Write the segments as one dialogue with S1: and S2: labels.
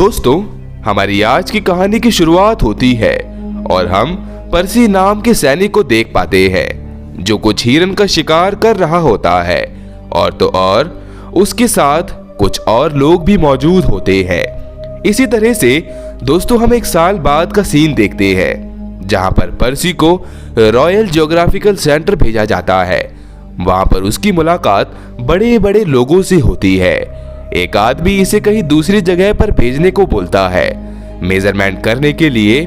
S1: दोस्तों, हमारी आज की कहानी की शुरुआत होती है और हम पर्सी नाम के सैनिक को देख पाते हैं जो कुछ हिरन का शिकार कर रहा होता है और तो और उसके साथ कुछ और लोग भी मौजूद होते हैं। इसी तरह से दोस्तों हम एक साल बाद का सीन देखते हैं जहां पर पर्सी को रॉयल ज्योग्राफिकल सेंटर भेजा जाता है। वहां पर उसकी मुलाकात बड़े बड़े लोगों से होती है। एक आदमी इसे कहीं दूसरी जगह पर भेजने को बोलता है मेजरमेंट करने के लिए।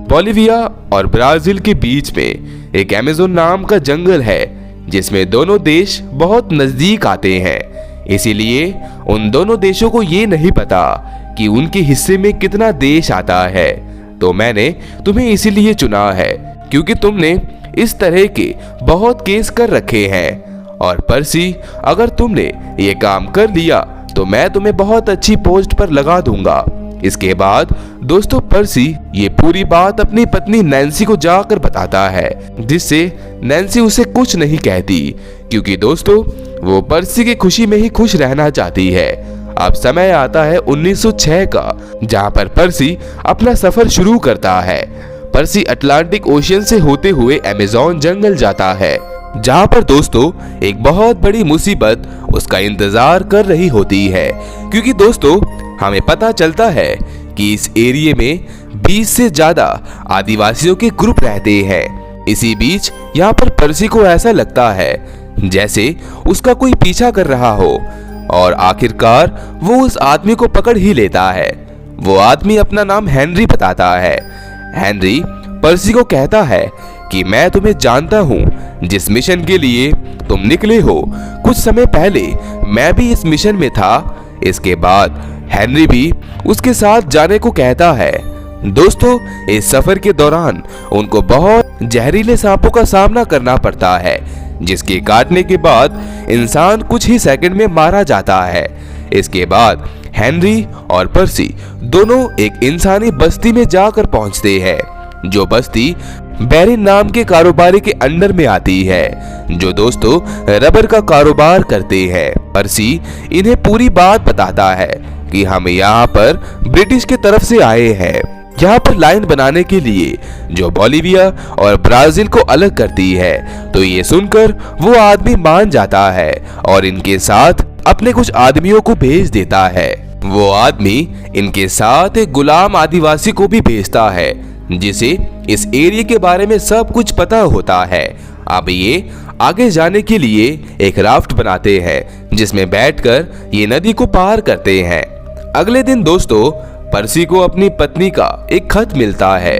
S1: बोलिविया और ब्राजील के बीच में एक अमेज़न नाम का जंगल है जिसमें दोनों देश बहुत नजदीक आते हैं। इसीलिए उन दोनों देशों को ये नहीं पता कि उनके हिस्से में कितना देश आता है। तो मैंने तुम्हें इसीलिए चुना है क्योंकि तुमने इस तरह के बहुत केस कर रखे हैं और पर्सी, अगर तुमने ये काम कर लिया तो मैं तुम्हें बहुत अच्छी पोस्ट पर लगा दूंगा। इसके बाद दोस्तों पर्सी ये पूरी बात अपनी पत्नी नैन्सी को जाकर बताता है, जिससे नैन्सी उसे कुछ नहीं कहती क्योंकि दोस्तों वो पर्सी की खुशी में ही खुश रहना चाहती है। अब समय आता है 1906 का, जहां पर पर्सी अपना सफर शुरू करता है। पर्सी अटलांटिक ओशियन से होते हुए अमेज़न जंगल जाता है जहां पर दोस्तों एक बहुत बड़ी मुसीबत उसका इंतजार कर रही होती है क्योंकि दोस्तों हमें पता चलता है कि इस एरिया में 20 से ज्यादा आदिवासियों के ग्रुप रहते हैं। इसी बीच यहाँ पर पर्सी को ऐसा लगता है जैसे उसका कोई पीछा कर रहा हो और आखिरकार वो उस आदमी को पकड़ ही लेता है। वो आदमी अपना नाम हेनरी बताता है। हेनरी पर्सी को कहता है कि मैं तुम्हें जानता हूँ, जिस मिशन के लिए तुम निकले हो कुछ समय पहले मैं भी इस मिशन में था। इसके बाद हेनरी भी उसके साथ जाने को कहता है। दोस्तों इस सफर के दौरान उनको बहुत जहरीले सांपों का सामना करना पड़ता है जिसके काटने के बाद इंसान कुछ ही सेकंड में मारा जाता है। इसके बाद हेनरी और पर्सी दोनों एक इंसानी बस्ती में जाकर पहुंचते हैं जो बस्ती बैरिन नाम के कारोबारी के अंडर में आती है जो दोस्तों रबर का कारोबार करते हैं। पर्सी इन्हें पूरी बात बताता है कि हम यहाँ पर ब्रिटिश की तरफ से आए हैं, यहाँ पर लाइन बनाने के लिए जो बोलिविया और ब्राजील को अलग करती है। तो ये सुनकर वो आदमी मान जाता है और इनके साथ अपने कुछ आदमियों को भेज देता है। वो आदमी इनके साथ एक गुलाम आदिवासी को भी भेजता है जिसे इस एरिया के बारे में सब कुछ पता होता है। अब ये आगे जाने के लिए एक राफ्ट बनाते हैं जिसमें बैठकर ये नदी को पार करते हैं। अगले दिन दोस्तों पर्सी को अपनी पत्नी का एक खत मिलता है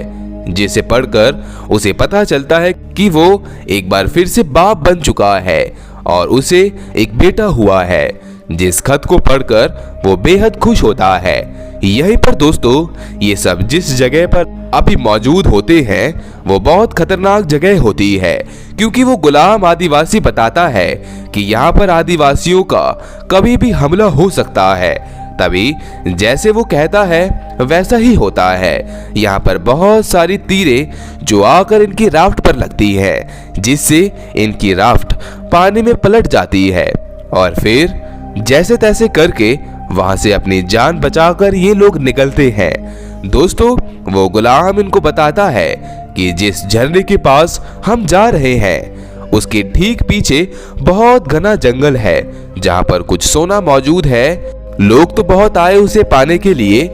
S1: जिसे पढ़कर उसे पता चलता है कि वो एक बार फिर से बाप बन चुका है और उसे एक बेटा हुआ है। जिस खत को पढ़कर वो बेहद खुश होता है। यहीं पर दोस्तों ये सब जिस जगह पर अभी मौजूद होते हैं वो बहुत खतरनाक जगह होती है क्योंकि वो गुलाम आदिवासी बताता है कि यहाँ पर आदिवासियों का कभी भी हमला हो सकता है। तभी जैसे वो कहता है वैसा ही होता है। यहाँ पर बहुत सारी तीरें जो आकर इनकी राफ्ट पर लगती है जिससे इनकी राफ्ट पानी में पलट जाती है और फिर जैसे तैसे करके वहां से अपनी जान बचाकर ये लोग निकलते हैं। दोस्तों वो गुलाम इनको बताता है कि जिस झरने के पास हम जा रहे हैं उसके ठीक पीछे बहुत घना जंगल है जहां पर कुछ सोना मौजूद है। लोग तो बहुत आए उसे पाने के लिए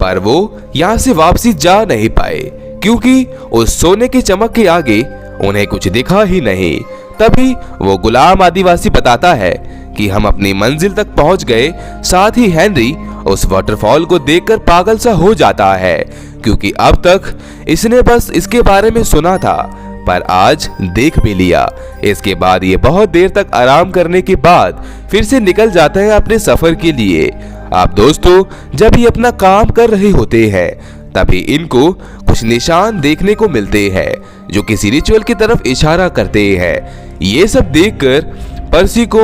S1: पर वो यहाँ से वापसी जा नहीं पाए क्योंकि उस सोने की चमक के आगे उन्हें कुछ दिखा ही नहीं। तभी वो गुलाम आदिवासी बताता है कि हम अपनी मंजिल तक पहुंच गए। साथ ही हेनरी उस वाटरफॉल को देखकर पागल सा हो जाता है क्योंकि अब तक इसने बस इसके बारे में सुना था पर आज देख भी लिया। इसके बाद ये बहुत देर तक आराम करने के बाद फिर से निकल जाते हैं अपने सफर के लिए। आप दोस्तों जब ये अपना काम कर रहे होते हैं तभी इनको कुछ निशान देखने को मिलते हैं जो किसी रिचुअल की तरफ इशारा करते हैं। ये सब देखकर पर्सी को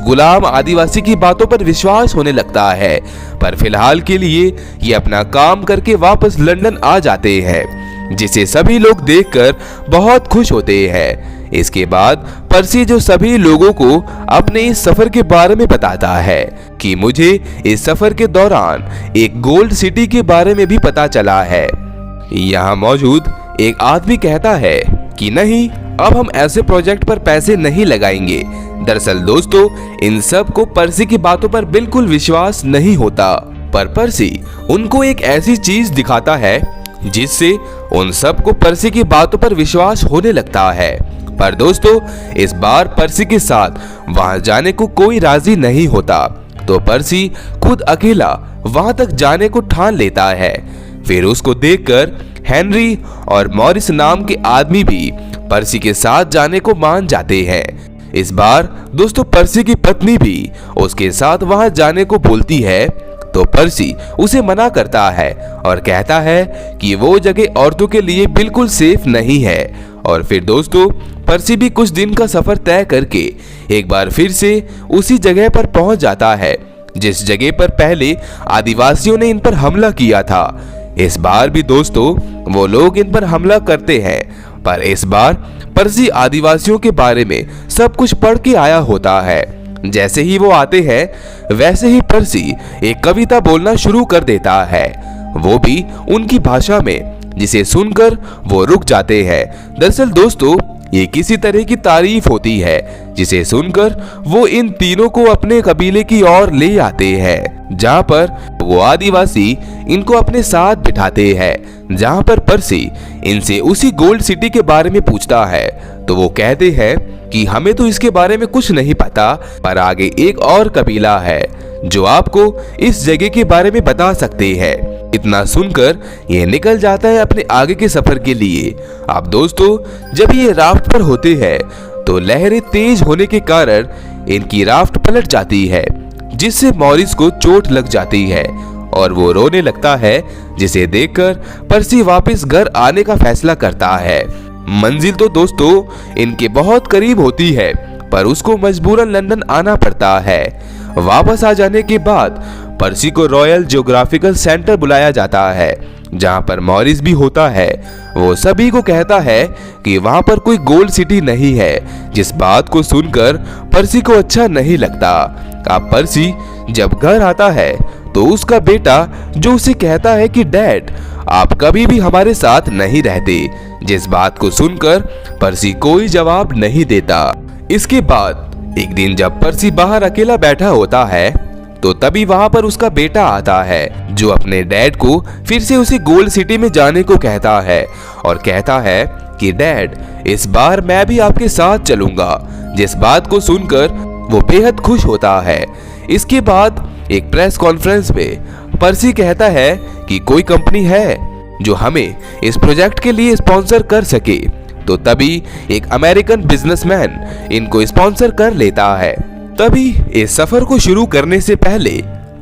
S1: गुलाम आदिवासी की बातों पर विश्वास होने लगता है पर फिलहाल के लिए ये अपना काम करके वापस लंदन आ जाते हैं जिसे सभी लोग देखकर बहुत खुश होते हैं। इसके बाद पर्सी जो सभी लोगों को अपने इस सफर के बारे में बताता है कि मुझे इस सफर के दौरान एक गोल्ड सिटी के बारे में भी पता चला है। यहाँ मौजूद एक आदमी कहता है कि नहीं, अब हम ऐसे प्रोजेक्ट पर पैसे नहीं लगाएंगे। दरअसल दोस्तों, इन सब को पर्सी की बातों पर बिल्कुल विश्वास नहीं होता, पर पर्सी उनको एक ऐसी चीज दिखाता है जिससे उन सबको पर्सी की बातों पर विश्वास होने लगता है। पर दोस्तों, इस बार पर्सी के साथ वहां जाने को कोई राजी नहीं होता, तो पर्सी खुद अकेला वहां तक जाने को ठान लेता है। फिर उसको देखकर हेनरी और मॉरिस नाम के आदमी भी पर्सी के साथ जाने को मान जाते हैं। इस बार दोस्तों, पर्सी की पत्नी भी उसके साथ वहां जाने को बोलती है, तो पर्सी उसे मना करता है और कहता है कि वो जगह औरतों के लिए बिल्कुल सेफ नहीं है। और फिर दोस्तों, पर्सी भी कुछ दिन का सफर तय करके एक बार फिर से उसी जगह पर पहुंच जाता है जिस जगह पर पहले आदिवासियों ने इन पर हमला किया था। इस बार भी दोस्तों, वो लोग इन पर हमला करते हैं, पर इस बार पर्सी आदिवासियों के बारे में सब कुछ पढ़ के आया होता है। जैसे ही वो आते हैं वैसे ही पर्सी एक कविता बोलना शुरू कर देता है, वो भी उनकी भाषा में, जिसे सुनकर वो रुक जाते हैं। दरअसल दोस्तों, ये किसी तरह की तारीफ होती है जिसे सुनकर वो इन तीनों को अपने कबीले की ओर ले आते हैं, जहाँ पर वो आदिवासी इनको अपने साथ बिठाते हैं। जहाँ पर पर्सी इनसे उसी गोल्ड सिटी के बारे में पूछता है, तो वो कहते हैं कि हमें तो इसके बारे में कुछ नहीं पता, पर आगे एक और कबीला है जो आपको इस जगह के बारे में बता सकते हैं। इतना सुनकर ये निकल जाता है अपने आगे के सफर के लिए। अब दोस्तों, जब ये राफ्ट पर होते हैं तो लहरें तेज होने के कारण इनकी राफ्ट पलट जाती है, जिससे मॉरिस को चोट लग जाती है और वो रोने लगता है, जिसे देखकर पर्सी वापस घर आने का फैसला करता है। मंजिल तो दोस्तों इनके बहुत करीब होती है, पर उसको मजबूरन लंदन आना पड़ता है। वापस आ जाने के बाद पर्सी को रॉयल जियोग्राफिकल सेंटर बुलाया जाता है, जहां पर मॉरिस भी होता है। वो सभी को कहता है कि वहां पर कोई गोल्ड सिटी नहीं है, जिस बात को सुनकर पर्सी को अच्छा नहीं लगता। अब पर्सी जब घर आता है तो उसका बेटा जो उसे कहता है कि डैड, आप कभी भी हमारे साथ नहीं रहते, जिस बात को सुनकर पर्सी कोई जवाब नहीं देता। इसके बाद एक दिन जब पर्सी बाहर अकेला बैठा होता है, तो तभी वहां पर उसका बेटा आता है, जो अपने डैड को फिर से उसी गोल्ड सिटी में जाने को कहता है और कहता है कि डैड, इस बार मैं भी आपके साथ चलूंगा। जिस बात को सुनकर वो बेहद खुश होता है। इसके बाद एक प्रेस कॉन्फ्रेंस में पर्सी कहता है कि कोई कंपनी है जो हमें इस प्रोजेक्ट के लिए स्पॉन्सर कर सके, तो तभी एक अमेरिकन बिजनेसमैन इनको स्पॉन्सर कर लेता है। तभी इस सफर को शुरू करने से पहले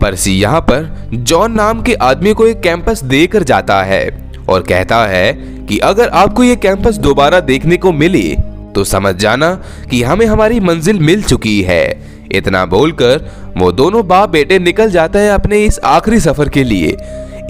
S1: पर्सी यहाँ पर जॉन नाम के आदमी को एक कैंपस देकर जाता है और कहता है कि अगर आपको ये कैंपस दोबारा देखने को मिले तो समझ जाना कि हमें हमारी मंजिल मिल चुकी है। इतना बोलकर वो दोनों बाप बेटे निकल जाते हैं अपने इस आखिरी सफर के लिए।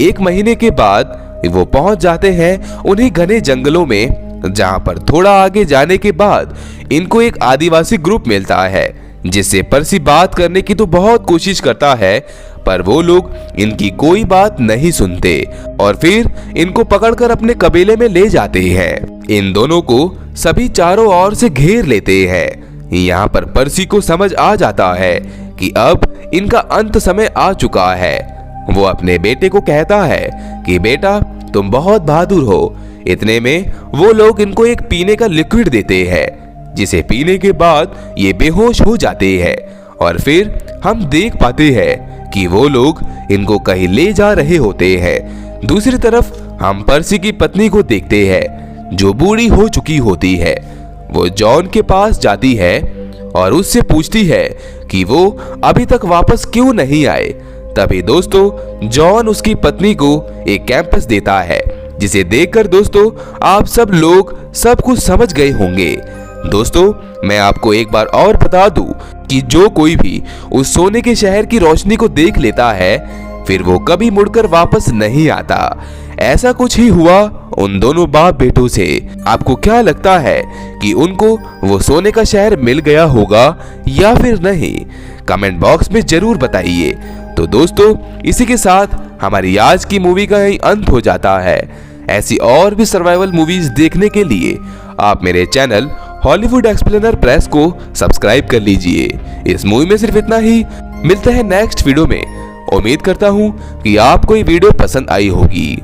S1: 1 महीने के बाद वो पहुंच जाते हैं उन्हीं घने जंगलों में, जहां पर थोड़ा आगे जाने के बाद इनको एक आदिवासी ग्रुप मिलता है, जिससे पर्सी बात करने की तो बहुत कोशिश करता है, पर वो लोग इनकी कोई बात नहीं सुनते और फिर इनको पकड़कर अपने कबीले में ले जाते हैं। इन दोनों को सभी चारों ओर से घेर लेते हैं। यहाँ पर पर्सी को समझ आ जाता है कि अब इनका अंत समय आ चुका है। वो अपने बेटे को कहता है कि बेटा, तुम बहुत बहादुर हो। इतने में वो लोग इनको एक पीने का लिक्विड देते हैं, जिसे पीने के बाद ये बेहोश हो जाते हैं और फिर हम देख पाते हैं कि वो लोग इनको कहीं ले जा रहे होते हैं। दूसरी तरफ हम पर्सी की पत्नी को देखते हैं, जो बूढ़ी हो चुकी होती है। वो जॉन के पास जाती है और उससे पूछती है कि वो अभी तक वापस क्यों नहीं आए। तभी दोस्तों जॉन उसकी पत्नी को एक कैंपस देता है, जिसे देखकर दोस्तों आप सब लोग सब कुछ समझ गए होंगे। दोस्तों मैं आपको एक बार और बता दूं कि जो कोई भी उस सोने के शहर की रोशनी को देख लेता है फिर वो कभी मुड़कर वापस नहीं आता। ऐसा कुछ ही हुआ उन दोनों बाप बेटों से। आपको क्या लगता है कि उनको वो सोने का शहर मिल गया होगा या फिर नहीं? कमेंट बॉक्स में जरूर बताइए। तो दोस्तों, इसी के साथ हमारी आज की मूवी का यही अंत हो जाता है। ऐसी और भी सर्वाइवल मूवीज देखने के लिए आप मेरे चैनल हॉलीवुड एक्सप्लेनर प्रेस को सब्सक्राइब कर लीजिए। इस मूवी में सिर्फ इतना ही। मिलते हैं नेक्स्ट वीडियो में। उम्मीद करता हूँ कि आपको ये वीडियो पसंद आई होगी।